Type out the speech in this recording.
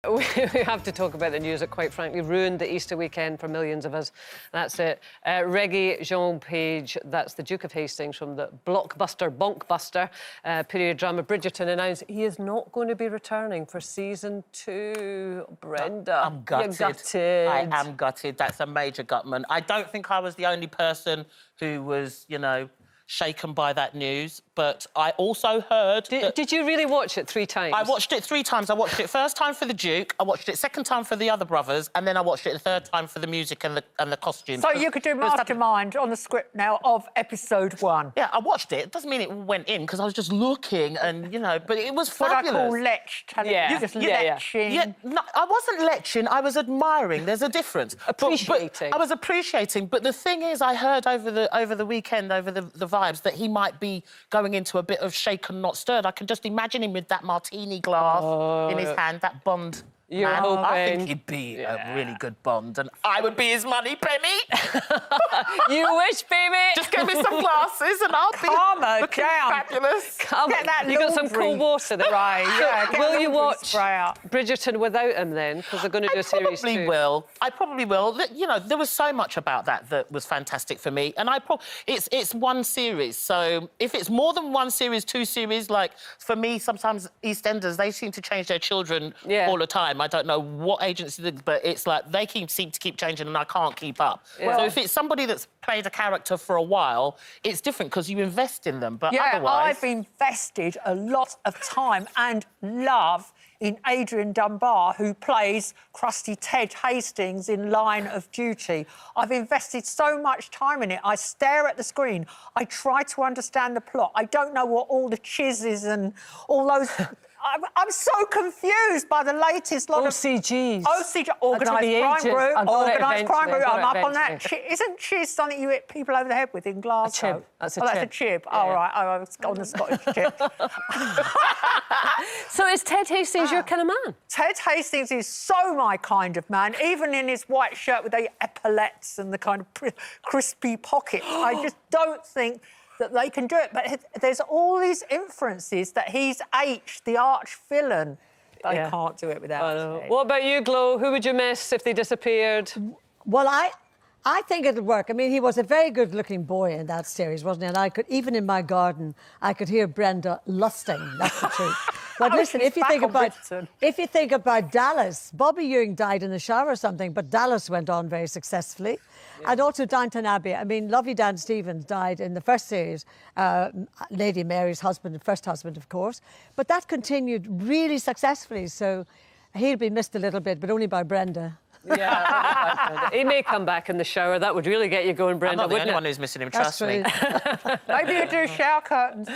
We have to talk about the news that, quite frankly, ruined the Easter weekend for millions of us. That's it. Rege-Jean Page, that's the Duke of Hastings from the bonkbuster period drama Bridgerton, announced he is not going to be returning for season 2. Brenda, I'm gutted. You're gutted. I am gutted. That's a major gutment. I don't think I was the only person who was, you know, shaken by that news, but I also heard... Did you really watch it 3 times? I watched it 3 times. I watched it first time for the Duke, I watched it second time for the other brothers, and then I watched it the third time for the music and the costumes. So you could do mastermind on the script now of episode 1. Yeah, I watched it. It doesn't mean it went in, because I was just looking and, you know, but it was fabulous. What I call leched. Yeah. You just leching. Yeah, no, I wasn't leching, I was admiring. There's a difference. Appreciating. But I was appreciating, but the thing is, I heard over the weekend, over the vibes, that he might be going into a bit of shaken, not stirred. I can just imagine him with that martini glass in his hand, that Bond. You're man. hoping. I think he'd be a really good Bond, and I would be his money penny. You wish, baby. Just give me some glasses and I'll be looking fabulous. Get that you got some cool water there. Right, yeah. Will you watch Bridgerton without him then? Because they're going to do a series 2. I probably will. You know, there was so much about that was fantastic for me, and it's one series. So if it's more than 1 series, 2 series, like for me, sometimes EastEnders, they seem to change their children all the time. I don't know what agency did, but it's like they seem to keep changing and I can't keep up. So if it's somebody that's played a character for a while, it's different because you invest in them, but otherwise... I've invested a lot of time and love in Adrian Dunbar, who plays crusty Ted Hastings in Line of Duty. I've invested so much time in it. I stare at the screen. I try to understand the plot. I don't know what all the chizzes and all those... I'm so confused by the latest lot OCGs. OCG, organised crime group. Organised crime group. I'm up on that. Isn't chiz something you hit people over the head with in Glasgow? A chib. That's a chib. chib. That's a chib. Yeah. Oh, right. I was on the Scottish chib. So is Ted Hastings your kind of man? Ted Hastings is so my kind of man, even in his white shirt with the epaulettes and the kind of crispy pockets. I just don't think that they can do it. But there's all these inferences that he's H, the arch-villain. They can't do it without him. What about you, Glo? Who would you miss if they disappeared? Well, I think it'll work. I mean, he was a very good-looking boy in that series, wasn't he? And I could, even in my garden, I could hear Brenda lusting. That's the truth. But listen, if you think about Dallas, Bobby Ewing died in the shower or something, but Dallas went on very successfully. Yeah. And also Downton Abbey. I mean, Lovely Dan Stevens died in the first series, Lady Mary's husband, first husband, of course. But that continued really successfully, so he'll be missed a little bit, but only by Brenda. Yeah, he may come back in the shower. That would really get you going, Brenda, I'm not the wouldn't only it? one who's missing him, trust me. Maybe you do shower curtains.